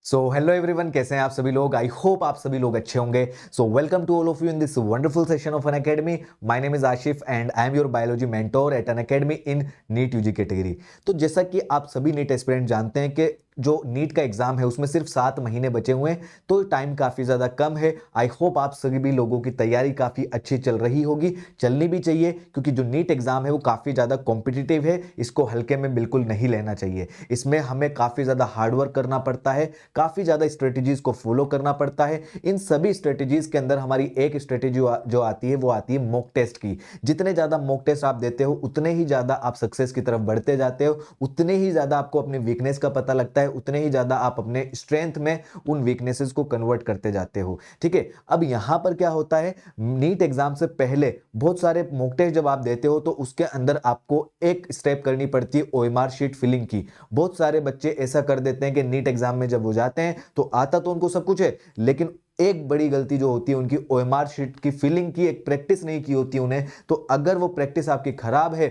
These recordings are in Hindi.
सो हेलो एवरीवन, कैसे हैं आप सभी लोग। आई होप आप सभी लोग अच्छे होंगे। So welcome to all of you in this wonderful session of N academy. My name is Ashif and I am your biology mentor at N academy in NEET UG category. तो जैसा कि आप सभी नीट एस्पिरेंट जानते हैं कि जो नीट का एग्जाम है उसमें सिर्फ 7 महीने बचे हुए हैं, तो टाइम काफी ज्यादा कम है। आई होप आप सभी भी लोगों की तैयारी काफी अच्छी चल रही होगी, चलनी भी चाहिए, क्योंकि जो नीट एग्जाम है वो काफी ज्यादा कॉम्पिटिटिव है। इसको हल्के में बिल्कुल नहीं लेना चाहिए। इसमें हमें काफी ज्यादा हार्डवर्क करना पड़ता है, काफी ज्यादा स्ट्रेटेजीज को फॉलो करना पड़ता है। इन सभी स्ट्रेटेजीज के अंदर हमारी एक स्ट्रेटेजी जो आती है वो आती है मॉक टेस्ट की। जितने ज्यादा मॉक टेस्ट आप देते हो उतने ही ज्यादा आप सक्सेस की तरफ बढ़ते जाते हो, उतने ही ज्यादा आपको अपने वीकनेस का पता लगता है, उतने ही ज्यादा आप अपने स्ट्रेंथ में उन वीकनेसेस को कन्वर्ट करते जाते हो। ठीक है, अब यहां पर क्या होता है, नीट एग्जाम से पहले बहुत सारे मॉक टेस्ट जब आप देते हो तो उसके अंदर आपको एक स्टेप करनी पड़ती है ओएमआर शीट फिलिंग की। बहुत सारे बच्चे ऐसा कर देते हैं कि नीट एग्जाम में जब वो जाते हैं तो आता तो उनको सब कुछ है, लेकिन एक बड़ी गलती जो होती है उनकी ओएमआर शीट की फिलिंग की एक प्रैक्टिस नहीं की होती उन्हें। तो अगर वो प्रैक्टिस आपकी खराब है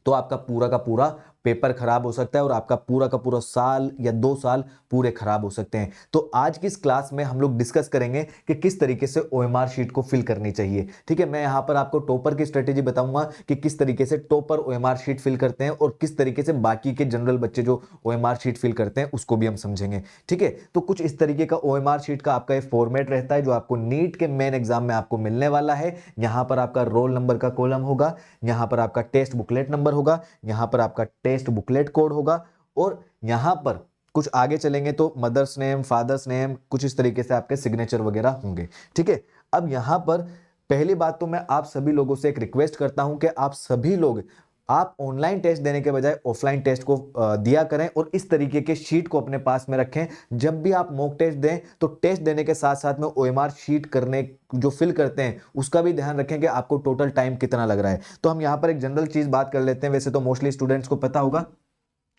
तो आपका पूरा का पूरा पेपर खराब हो सकता है और आपका पूरा का पूरा साल या 2 साल पूरे खराब हो सकते हैं। तो आज की इस क्लास में हम लोग डिस्कस करेंगे कि किस तरीके से ओएमआर शीट को फिल करनी चाहिए। ठीक है, मैं यहां पर आपको टॉपर की स्ट्रेटेजी बताऊंगा कि किस तरीके से टॉपर ओएमआर शीट फिल करते हैं और किस तरीके से बाकी के जनरल बच्चे जो ओएमआर शीट फिल करते हैं उसको भी हम समझेंगे। ठीक है, तो कुछ इस तरीके का ओएमआर शीट का आपका एक फॉर्मेट रहता है जो आपको नीट के मेन एग्जाम में आपको मिलने वाला है। यहां पर आपका रोल नंबर का कॉलम होगा, यहां पर आपका टेस्ट बुकलेट नंबर होगा, यहां पर आपका टेस्ट बुकलेट कोड होगा, और यहां पर कुछ आगे चलेंगे तो मदर्स नेम, फादर्स नेम, कुछ इस तरीके से आपके सिग्नेचर वगैरह होंगे। ठीक है, अब यहां पर पहली बात तो मैं आप सभी लोगों से एक रिक्वेस्ट करता हूं कि आप सभी लोग आप ऑनलाइन टेस्ट देने के बजाय ऑफलाइन टेस्ट को दिया करें और इस तरीके के शीट को अपने पास में रखें। जब भी आप मॉक टेस्ट दें तो टेस्ट देने के साथ साथ में ओएमआर शीट करने जो फिल करते हैं उसका भी ध्यान रखें कि आपको टोटल टाइम कितना लग रहा है। तो हम यहां पर एक जनरल चीज बात कर लेते हैं, वैसे तो मोस्टली स्टूडेंट्स को पता होगा।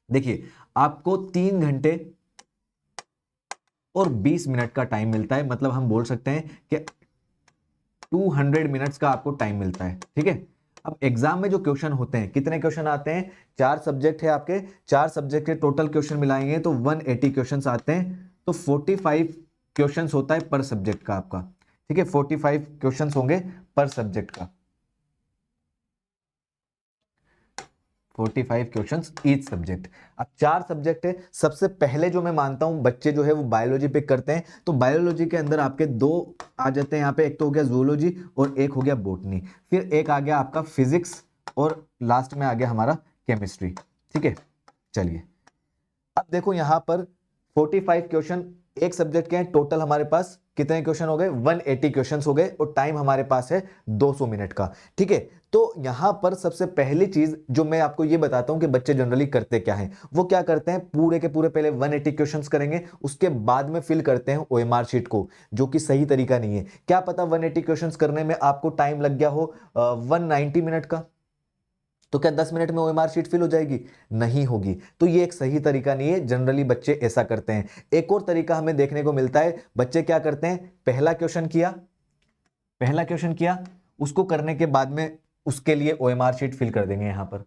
देखिए, आपको 3 घंटे और 20 मिनट का टाइम मिलता है, मतलब हम बोल सकते हैं कि 200 मिनट्स का आपको टाइम मिलता है। ठीक है, अब एग्जाम में जो क्वेश्चन होते हैं, कितने क्वेश्चन आते हैं, 4 सब्जेक्ट है आपके, 4 सब्जेक्ट के टोटल क्वेश्चन मिलाएंगे तो 180 क्वेश्चन आते हैं। तो 45 क्वेश्चन होता है पर सब्जेक्ट का आपका। ठीक है, 45 क्वेश्चन होंगे पर सब्जेक्ट का, 45 क्वेश्चंस ईच सब्जेक्ट। अब 4 सब्जेक्ट है, सबसे पहले जो मैं मानता हूं बच्चे जो है वो बायोलॉजी पिक करते हैं। तो बायोलॉजी के अंदर आपके 2 आ जाते हैं यहाँ पे, एक तो हो गया जूलॉजी और एक हो गया बॉटनी, फिर एक आ गया आपका फिजिक्स और लास्ट में आ गया हमारा केमिस्ट्री। ठीक है, चलिए अब देखो यहां पर 45 क्वेश्चन एक सब्जेक्ट के हैं। टोटल हमारे पास कितने क्वेश्चन हो गए, 180 क्वेश्चन हो गए और टाइम हमारे पास है 200 मिनट का। ठीक है, तो यहां पर सबसे पहली चीज जो मैं आपको ये बताता हूं कि बच्चे जनरली करते क्या हैं, वो क्या करते हैं, पूरे के पूरे पहले 180 क्वेश्चंस करेंगे, उसके बाद में फिल करते हैं ओएमआर शीट को, जो कि सही तरीका नहीं है। क्या पता 180 क्वेश्चंस करने में आपको टाइम लग गया हो 190 मिनट का, तो क्या 10 मिनट में ओएमआर शीट फिल हो जाएगी? नहीं होगी। तो ये एक सही तरीका नहीं है, जनरली बच्चे ऐसा करते हैं। एक और तरीका हमें देखने को मिलता है, बच्चे क्या करते हैं, पहला क्वेश्चन किया, उसको करने के बाद में उसके लिए ओएमआर शीट फिल कर देंगे यहां पर।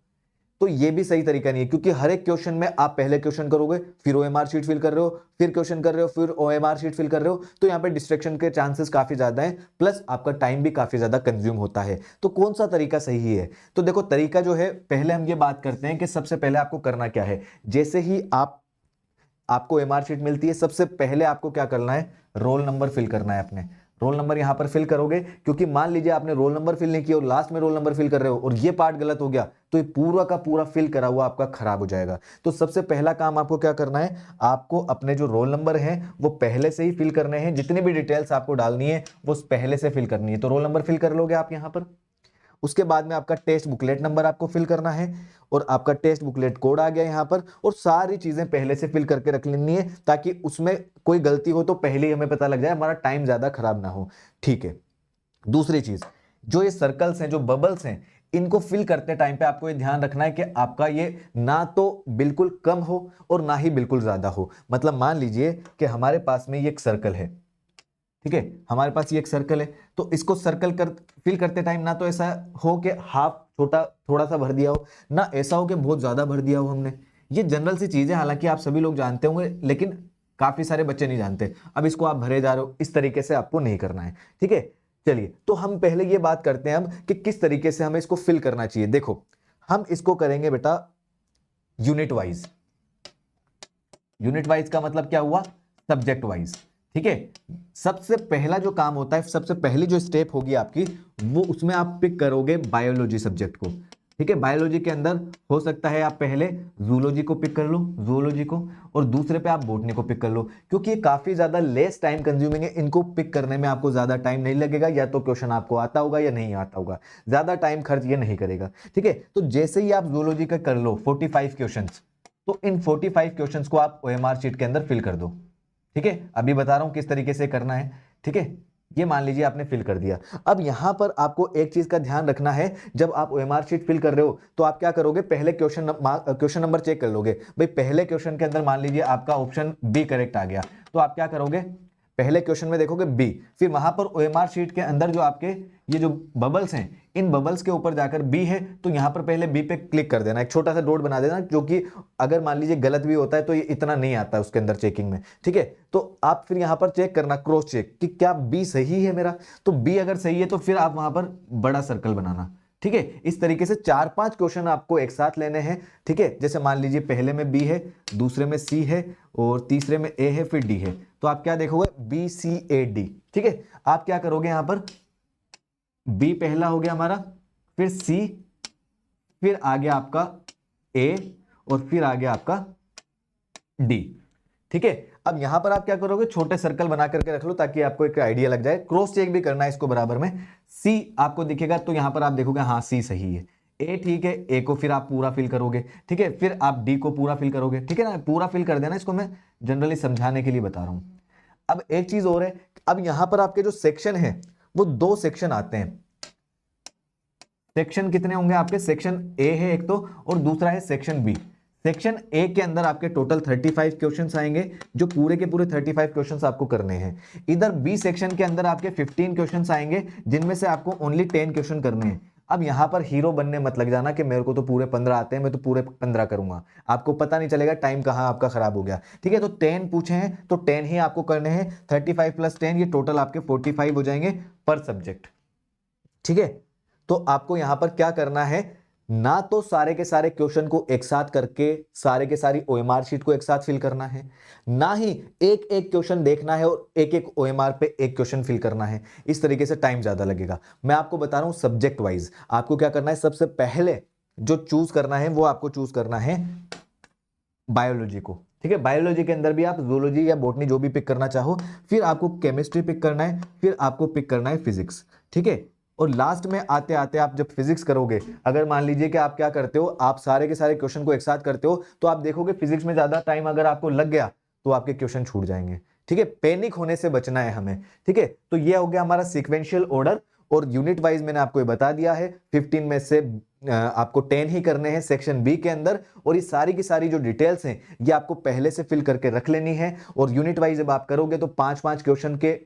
तो ये भी सही तरीका नहीं है, क्योंकि हर एक क्वेश्चन में आप पहले क्वेश्चन करोगे, फिर ओएमआर शीट फिल कर रहे हो, फिर क्वेश्चन कर रहे हो, फिर ओएमआर शीट फिल कर रहे हो, तो यहाँ पे डिस्ट्रैक्शन के चांसेस काफी ज्यादा हैं, प्लस आपका टाइम भी काफी ज्यादा कंज्यूम होता है। तो कौन सा तरीका सही है? तो देखो, तरीका जो है, पहले हम ये बात करते हैं कि सबसे पहले आपको करना क्या है। जैसे ही आपको ओएमआर शीट मिलती है, सबसे पहले आपको क्या करना है, रोल नंबर फिल करना है। अपने रोल नंबर यहां पर फिल करोगे, क्योंकि मान लीजिए आपने रोल नंबर फिल नहीं किया और लास्ट में रोल नंबर फिल कर रहे हो और ये पार्ट गलत हो गया, तो ये पूरा का पूरा फिल करा हुआ आपका खराब हो जाएगा। तो सबसे पहला काम आपको क्या करना है, आपको अपने जो रोल नंबर हैं वो पहले से ही फिल करने हैं। जितनी भी डिटेल्स आपको डालनी है वो पहले से फिल करनी है। तो रोल नंबर फिल कर लोगे आप यहां पर। उसके बाद में आपका टेस्ट बुकलेट नंबर आपको फिल करना है और आपका टेस्ट बुकलेट कोड आ गया यहां पर, और सारी चीजें पहले से फिल करके रख लेनी है, ताकि उसमें कोई गलती हो तो पहले ही हमें पता लग जाए, हमारा टाइम ज्यादा खराब ना हो। ठीक है, दूसरी चीज, जो ये सर्कल्स हैं, जो बबल्स हैं, इनको फिल करते टाइम पे आपको ये ध्यान रखना है कि आपका ये ना तो बिल्कुल कम हो और ना ही बिल्कुल ज्यादा हो। मतलब मान लीजिए कि हमारे पास में ये एक सर्कल है। ठीक है, हमारे पास ये एक सर्कल है, तो इसको सर्कल कर फिल करते टाइम ना तो ऐसा हो कि हाफ छोटा थोड़ा सा भर दिया हो, ना ऐसा हो कि बहुत ज्यादा भर दिया हो हमने। ये जनरल सी चीज है, हालांकि आप सभी लोग जानते होंगे, लेकिन काफी सारे बच्चे नहीं जानते। अब इसको आप भरे जा रहे हो, इस तरीके से आपको नहीं करना है, ठीक है। चलिए, तो हम पहले ये बात करते हैं अब कि किस तरीके से हमें इसको फिल करना चाहिए। देखो, हम इसको करेंगे बेटा यूनिट वाइज। यूनिट वाइज का मतलब क्या हुआ? सब्जेक्ट वाइज, ठीक है। सबसे पहला जो काम होता है, सबसे पहली जो स्टेप होगी आपकी, वो उसमें आप पिक करोगे बायोलॉजी सब्जेक्ट को, ठीक है। बायोलॉजी के अंदर हो सकता है आप पहले जूलॉजी को पिक कर लो, जूलॉजी को, और दूसरे पे आप बॉटनी को पिक कर लो, क्योंकि ये काफी ज्यादा लेस टाइम कंज्यूमिंग है। इनको पिक करने में आपको ज्यादा टाइम नहीं लगेगा, या तो क्वेश्चन आपको आता होगा या नहीं आता होगा, ज्यादा टाइम खर्च ये नहीं करेगा, ठीक है। तो जैसे ही आप जूलॉजी का कर लो 45 क्वेश्चन, तो इन 45 क्वेश्चंस को आप ओएमआर शीट के अंदर फिल कर दो, ठीक है। अभी बता रहा हूं किस तरीके से करना है, ठीक है। ये मान लीजिए आपने फिल कर दिया। अब यहां पर आपको एक चीज का ध्यान रखना है, जब आप ओएमआर शीट फिल कर रहे हो तो आप क्या करोगे, पहले क्वेश्चन नंबर चेक कर लोगे। भाई पहले क्वेश्चन के अंदर मान लीजिए आपका ऑप्शन बी करेक्ट आ गया, तो आप क्या करोगे, पहले क्वेश्चन में देखोगे बी, फिर वहां पर ओएमआर शीट के अंदर जो आपके ये जो बबल्स हैं, इन बबल्स के ऊपर जाकर बी है, तो यहां पर पहले बी पे क्लिक कर देना, एक छोटा सा डॉट बना देना, जो कि अगर मान लीजिए गलत भी होता है तो ये इतना नहीं आता है उसके अंदर चेकिंग में, ठीक है। तो आप फिर यहां पर चेक करना, क्रॉस चेक कि क्या बी सही है मेरा, तो बी अगर सही है तो फिर आप वहां पर बड़ा सर्कल बनाना, ठीक है। इस तरीके से 4-5 क्वेश्चन आपको एक साथ लेने हैं, ठीक है। जैसे मान लीजिए पहले में बी है, दूसरे में सी है, और तीसरे में ए है, फिर डी है, तो आप क्या देखोगे, बी सी ए डी, ठीक है। आप क्या करोगे, यहां पर बी पहला हो गया हमारा, फिर सी, फिर आ गया आपका ए, और फिर आ गया आपका डी, ठीक है। अब यहां पर आप क्या करोगे, छोटे सर्कल बना करके रख लो ताकि आपको एक आइडिया लग जाए। क्रॉस चेक भी करना है इसको बराबर में। सी आपको दिखेगा तो यहां पर आप देखोगे हाँ सी सही है, ए ठीक है, ए को फिर आप पूरा फिल करोगे, ठीक है। फिर आप डी को पूरा फिल करोगे, ठीक है ना, पूरा फिल कर देना। इसको मैं जनरली समझाने के लिए बता रहा हूं। अब एक चीज और है, अब यहां पर आपके जो सेक्शन है वो 2 सेक्शन आते हैं। सेक्शन कितने होंगे आपके, सेक्शन ए है एक तो, और दूसरा है सेक्शन बी। सेक्शन ए के अंदर आपके टोटल 35 क्वेश्चंस आएंगे, जो पूरे के पूरे 35 क्वेश्चंस आपको करने हैं। इधर बी सेक्शन के अंदर आपके 15 क्वेश्चंस आएंगे, जिनमें से आपको ओनली 10 क्वेश्चन करने हैं। अब यहां पर हीरो बनने मत लग जाना कि मेरे को तो पूरे 15 आते हैं, मैं तो पूरे 15 करूंगा, आपको पता नहीं चलेगा टाइम कहां आपका खराब हो गया, ठीक है। तो 10 पूछे हैं तो 10 ही आपको करने हैं, 35 + 10 ये टोटल आपके 45 हो जाएंगे पर सब्जेक्ट, ठीक है। तो आपको यहां पर क्या करना है, ना तो सारे के सारे क्वेश्चन को एक साथ करके सारे के सारी ओएमआर शीट को एक साथ फिल करना है, ना ही एक एक क्वेश्चन देखना है और एक एक ओएमआर पे एक क्वेश्चन फिल करना है। इस तरीके से टाइम ज्यादा लगेगा। मैं आपको बता रहा हूं सब्जेक्ट वाइज आपको क्या करना है। सबसे पहले जो चूज करना है वो आपको चूज करना है बायोलॉजी को, ठीक है। बायोलॉजी के अंदर भी आप जूलॉजी या बॉटनी जो भी पिक करना चाहो, फिर आपको केमिस्ट्री पिक करना है, फिर आपको पिक करना है फिजिक्स, ठीक है। और लास्ट में आते आते आप जब फिजिक्स करोगे, अगर मान लीजिए कि आप क्या करते हो, आप सारे के सारे क्वेश्चन को एक साथ करते हो, तो आप देखोगे फिजिक्स में ज्यादा टाइम अगर आपको लग गया तो आपके क्वेश्चन छूट जाएंगे, ठीक है। पैनिक होने से बचना है हमें, ठीक है। तो ये हो गया हमारा सीक्वेंशियल ऑर्डर। और यूनिट वाइज मैंने आपको ये बता दिया है, 15 में से आपको 10 ही करने हैं सेक्शन बी के अंदर, और ये सारी की सारी जो डिटेल्स हैं ये आपको पहले से फिल करके रख लेनी है। और यूनिट वाइज जब आप करोगे तो 5-5 क्वेश्चन के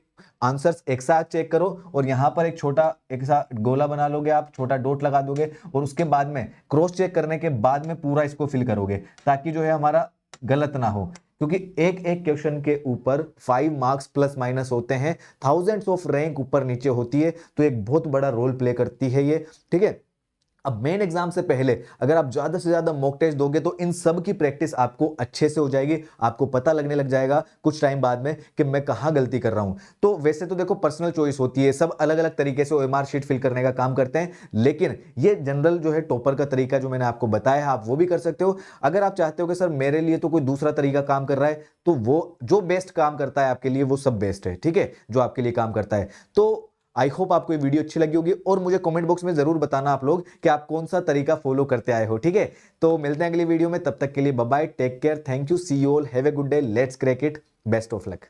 आंसर्स एक साथ चेक करो, और यहां पर एक छोटा एक साथ गोला बना लोगे, आप छोटा डॉट लगा दोगे, और उसके बाद में क्रॉस चेक करने के बाद में पूरा इसको फिल करोगे, ताकि जो है हमारा गलत ना हो, क्योंकि एक एक क्वेश्चन के ऊपर 5 मार्क्स प्लस माइनस होते हैं, थाउजेंड्स ऑफ रैंक ऊपर नीचे होती है, तो एक बहुत बड़ा रोल प्ले करती है ये, ठीक है। अब मेन एग्जाम से पहले अगर आप ज्यादा से ज्यादा मॉक टेस्ट दोगे तो इन सब की प्रैक्टिस आपको अच्छे से हो जाएगी, आपको पता लगने लग जाएगा कुछ टाइम बाद में कि मैं कहां गलती कर रहा हूं। तो वैसे तो देखो पर्सनल चॉइस होती है, सब अलग अलग तरीके से ओएमआर शीट फिल करने का काम करते हैं, लेकिन ये जनरल जो है टॉपर का तरीका जो मैंने आपको बताया है आप वो भी कर सकते हो। अगर आप चाहते हो कि सर मेरे लिए तो कोई दूसरा तरीका काम कर रहा है, तो वो जो बेस्ट काम करता है आपके लिए वो सब बेस्ट है, ठीक है, जो आपके लिए काम करता है। तो आई होप आपको ये वीडियो अच्छी लगी होगी, और मुझे कमेंट बॉक्स में जरूर बताना आप लोग कि आप कौन सा तरीका फॉलो करते आए हो, ठीक है। तो मिलते हैं अगली वीडियो में, तब तक के लिए bye bye, take care, thank you, see you all, have a good day, let's crack it, best of luck.